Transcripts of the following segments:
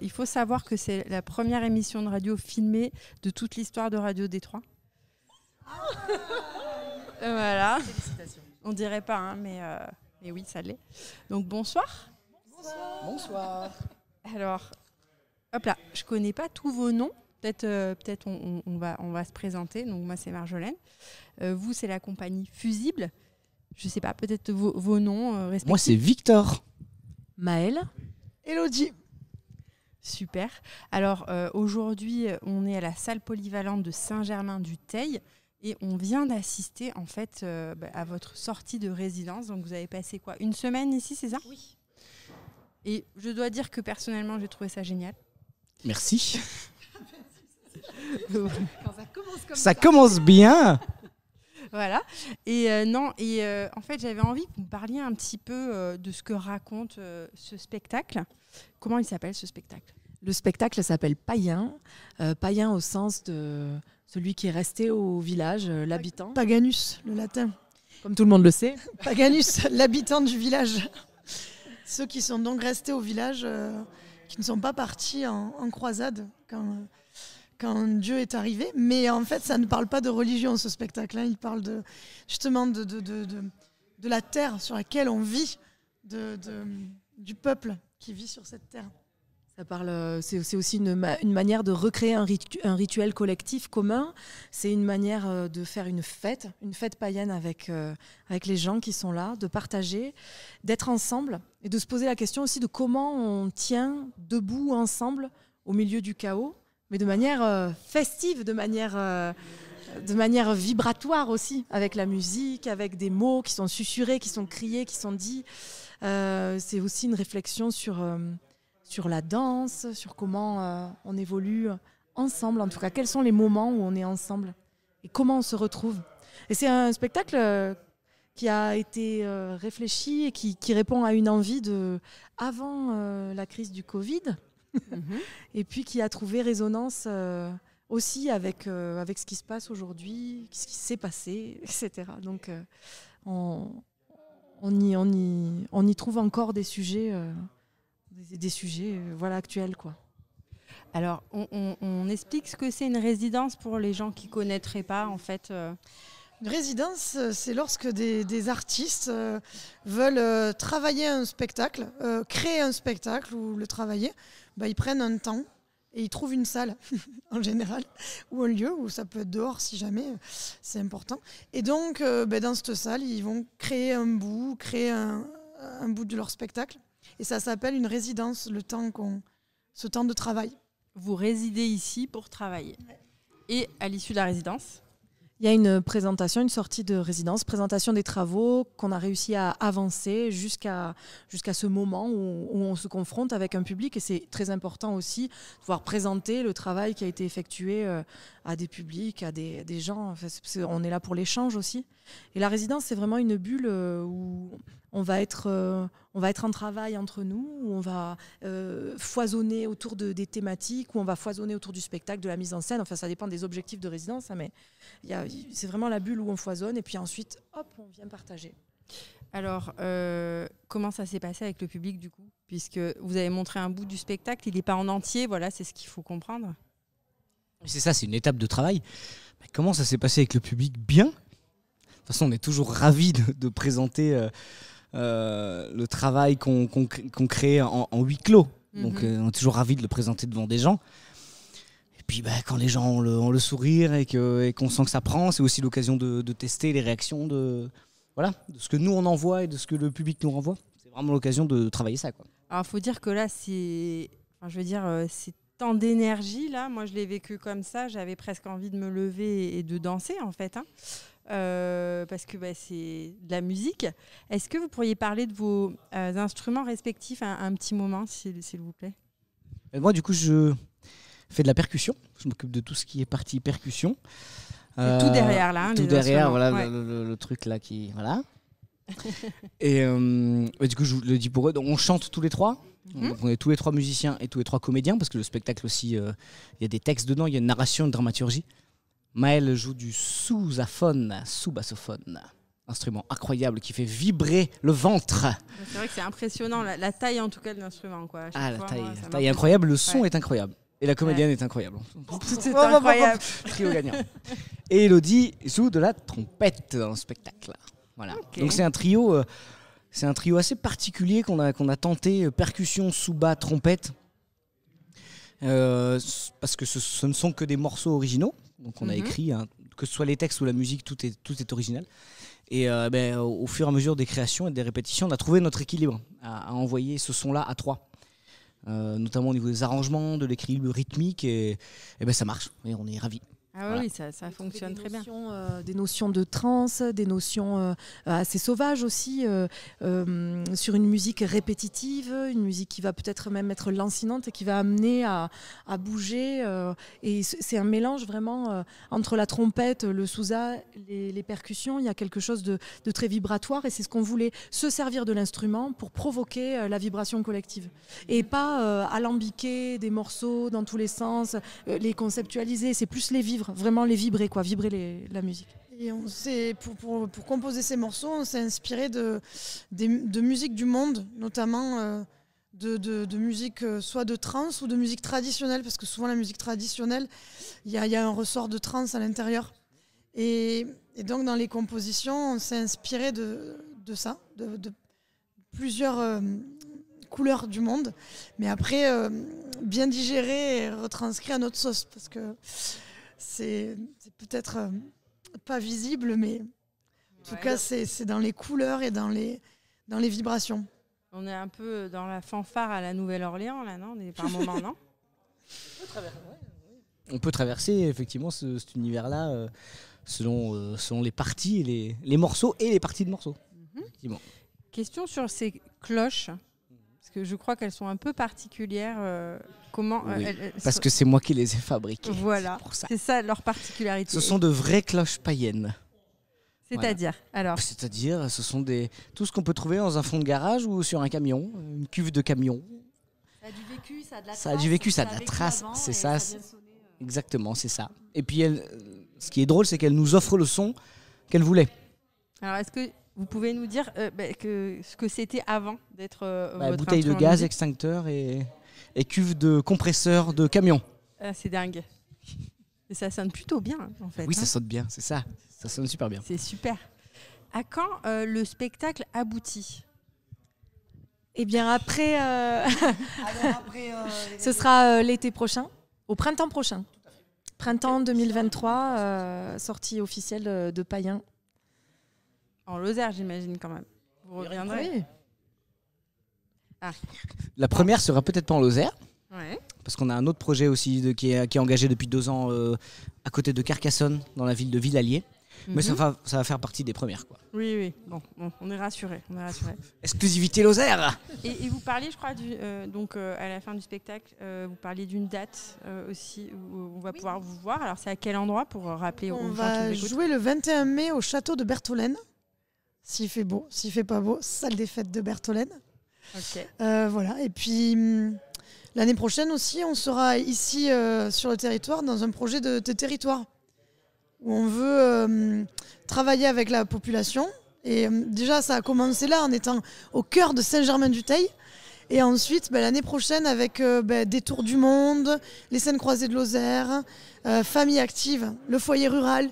il faut savoir que c'est la première émission de radio filmée de toute l'histoire de Radio Détroit. Voilà. Félicitations. On dirait pas, hein, mais oui, ça l'est. Donc bonsoir. Bonsoir. Alors, hop là, je connais pas tous vos noms. Peut-être on va se présenter. Donc moi, c'est Marjolaine. Vous, c'est la compagnie Fusible. Je sais pas, peut-être vos noms respectifs. Moi, c'est Victor. Maëlle. Élodie. Super. Alors aujourd'hui, on est à la salle polyvalente de Saint-Germain-du-Teil et on vient d'assister en fait à votre sortie de résidence. Donc vous avez passé quoi, une semaine ici, c'est ça ? Oui. Et je dois dire que personnellement, j'ai trouvé ça génial. Merci. Quand ça commence comme Ça commence bien. Voilà. Et en fait, j'avais envie que vous me parliez un petit peu de ce que raconte ce spectacle. Comment il s'appelle ce spectacle ? Le spectacle s'appelle Païen. Païen au sens de celui qui est resté au village, l'habitant. Paganus, le latin. Comme tout le monde le sait. Paganus, l'habitant du village. Ceux qui sont donc restés au village, qui ne sont pas partis en croisade quand Dieu est arrivé. Mais en fait, ça ne parle pas de religion, ce spectacle-là. Il parle justement de la terre sur laquelle on vit, du peuple qui vit sur cette terre. Ça parle, c'est aussi une manière de recréer un rituel collectif commun. C'est une manière de faire une fête païenne avec les gens qui sont là, de partager, d'être ensemble et de se poser la question aussi de comment on tient debout ensemble au milieu du chaos, mais de manière festive, de manière vibratoire aussi, avec la musique, avec des mots qui sont susurrés, qui sont criés, qui sont dits. C'est aussi une réflexion sur la danse, sur comment on évolue ensemble, en tout cas, quels sont les moments où on est ensemble et comment on se retrouve. Et c'est un spectacle qui a été réfléchi et qui répond à une envie avant la crise du Covid, et puis qui a trouvé résonance aussi avec ce qui se passe aujourd'hui, ce qui s'est passé, etc. Donc on y trouve encore des sujets... Des sujets actuels, quoi. Alors, on explique ce que c'est une résidence pour les gens qui ne connaîtraient pas, en fait. Une résidence, c'est lorsque des artistes veulent travailler un spectacle, créer un spectacle ou le travailler. Ils prennent un temps et ils trouvent une salle, en général, ou un lieu, où ça peut être dehors si jamais, c'est important. Et donc, dans cette salle, ils vont créer un bout de leur spectacle. Et ça s'appelle une résidence, ce temps de travail. Vous résidez ici pour travailler. Et à l'issue de la résidence ? Il y a une présentation, une sortie de résidence, présentation des travaux qu'on a réussi à avancer jusqu'à ce moment où on se confronte avec un public. Et c'est très important aussi de pouvoir présenter le travail qui a été effectué à des publics, à des gens. Enfin, on est là pour l'échange aussi. Et la résidence, c'est vraiment une bulle où on va être en travail entre nous, où on va foisonner autour des thématiques, où on va foisonner autour du spectacle, de la mise en scène. Enfin, ça dépend des objectifs de résidence, hein, mais c'est vraiment la bulle où on foisonne. Et puis ensuite, hop, on vient partager. Alors, comment ça s'est passé avec le public, du coup ? Puisque vous avez montré un bout du spectacle, il n'est pas en entier, voilà, c'est ce qu'il faut comprendre. C'est ça, c'est une étape de travail. Mais comment ça s'est passé avec le public ? Bien. De toute façon, on est toujours ravis de présenter le travail qu'on crée en huis clos. Donc, on est toujours ravis de le présenter devant des gens. Et puis, quand les gens ont le sourire et qu'on sent que ça prend, c'est aussi l'occasion de tester les réactions de ce que nous, on envoie et de ce que le public nous renvoie. C'est vraiment l'occasion de travailler ça, quoi. Alors, il faut dire que là, c'est tant d'énergie. Là, moi, je l'ai vécu comme ça. J'avais presque envie de me lever et de danser, en fait. Parce que c'est de la musique. Est-ce que vous pourriez parler de vos instruments respectifs un petit moment, s'il vous plaît ? Moi, du coup, je fais de la percussion. Je m'occupe de tout ce qui est partie percussion. C'est tout derrière, là. Tout derrière, voilà, ouais. le truc là qui... Voilà. Et du coup, je vous le dis pour eux. Donc, on chante tous les trois. Donc, on est tous les trois musiciens et tous les trois comédiens, parce que le spectacle aussi, il y a des textes dedans, il y a une narration, une dramaturgie. Maëlle joue du sous-bassophone. instrument incroyable qui fait vibrer le ventre. C'est vrai que c'est impressionnant, la taille en tout cas de l'instrument. Quoi. La taille est incroyable, le son est incroyable. Et la comédienne est incroyable. Tout est incroyable. Trio gagnant. Et Elodie joue de la trompette dans le spectacle. Voilà. Okay. Donc c'est un trio assez particulier qu'on a tenté, percussion, sous-bas, trompette. Parce que ce ne sont que des morceaux originaux. Donc on a écrit, hein, que ce soit les textes ou la musique, tout est original. Et au fur et à mesure des créations et des répétitions, on a trouvé notre équilibre à envoyer ce son-là à 3. Notamment au niveau des arrangements, de l'équilibre rythmique, et ça marche, et on est ravis. Ah voilà. Oui, ça fonctionne très bien. Des notions de trance, des notions assez sauvages aussi, sur une musique répétitive, une musique qui va peut-être même être lancinante et qui va amener à bouger. Et c'est un mélange vraiment entre la trompette, le sousa, les percussions. Il y a quelque chose de très vibratoire et c'est ce qu'on voulait, se servir de l'instrument pour provoquer la vibration collective. Et pas alambiquer des morceaux dans tous les sens, les conceptualiser, c'est plus les vivre. Vraiment les vibrer, vibrer la musique. Et pour composer ces morceaux, on s'est inspiré de musique du monde, notamment de musique soit de trance ou de musique traditionnelle, parce que souvent la musique traditionnelle, il y a un ressort de trance à l'intérieur. Et donc dans les compositions, on s'est inspiré de ça, de plusieurs couleurs du monde, mais après bien digéré et retranscrit à notre sauce, parce que c'est peut-être pas visible, mais en tout cas, c'est dans les couleurs et dans les vibrations. On est un peu dans la fanfare à la Nouvelle-Orléans, là, non? Par moment, non? On peut traverser effectivement cet univers-là selon les parties, et les morceaux et les parties de morceaux. Effectivement. Question sur ces cloches. Que je crois qu'elles sont un peu particulières. Comment parce que c'est moi qui les ai fabriquées. Voilà, c'est ça leur particularité. Ce sont de vraies cloches païennes. C'est-à-dire alors C'est-à-dire, ce sont tout ce qu'on peut trouver dans un fond de garage ou sur un camion, une cuve de camion. Ça a du vécu, ça a de la trace. Ça a du vécu, ça a de la trace. C'est ça. Exactement, c'est ça. Et puis, ce qui est drôle, c'est qu'elle nous offre le son qu'elle voulait. Alors, est-ce que vous pouvez nous dire ce que c'était avant d'être votre bouteille de gaz, extincteur et cuve de compresseur de camion. C'est dingue. Et ça sonne plutôt bien, en fait. Oui, ça sonne bien, c'est ça. Ça sonne super bien. C'est super. À quand le spectacle aboutit? Eh bien, après, ce sera l'été prochain, au printemps prochain. Printemps 2023, sortie officielle de Païen. En Lozère, j'imagine, quand même. Vous reviendrez? Oui. La première sera peut-être pas en Lozère. Ouais. Parce qu'on a un autre projet aussi qui est engagé depuis 2 ans à côté de Carcassonne, dans la ville de Villalier. Mais ça va faire partie des premières, quoi. Oui. Bon, on est rassurés. Exclusivité Lozère. Et vous parliez, je crois, à la fin du spectacle, vous parliez d'une date aussi où on va pouvoir vous voir. Alors, c'est à quel endroit pour rappeler aux gens qui nous écoutent? On va jouer le 21 mai au château de Bertholène. S'il fait beau, s'il fait pas beau, salle des fêtes de Bertholène. Ok. Voilà. Et puis l'année prochaine aussi, on sera ici sur le territoire dans un projet de territoire où on veut travailler avec la population. Et déjà, ça a commencé là en étant au cœur de Saint-Germain-du-Teil. Et ensuite, l'année prochaine, avec des tours du monde, les scènes croisées de Lozère, famille active, le foyer rural.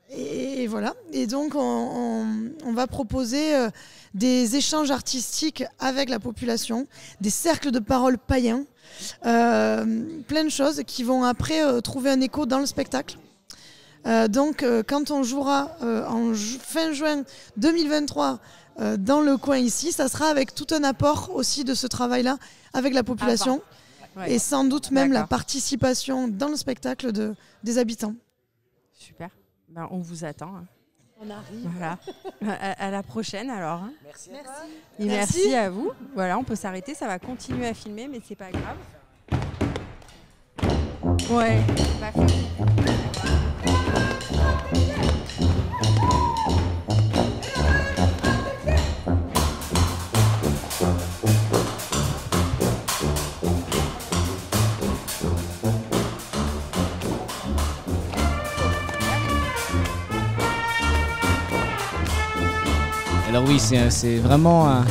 Et voilà. Et donc, on va proposer des échanges artistiques avec la population, des cercles de parole païens, plein de choses qui vont après trouver un écho dans le spectacle. Donc, quand on jouera fin juin 2023 dans le coin ici, ça sera avec tout un apport aussi de ce travail-là avec la population et sans doute même la participation dans le spectacle des habitants. Super. On vous attend. On arrive. Voilà. À la prochaine alors. Merci. Et merci à vous. Voilà, on peut s'arrêter, ça va continuer à filmer, mais c'est pas grave. Ouais. Alors oui, c'est vraiment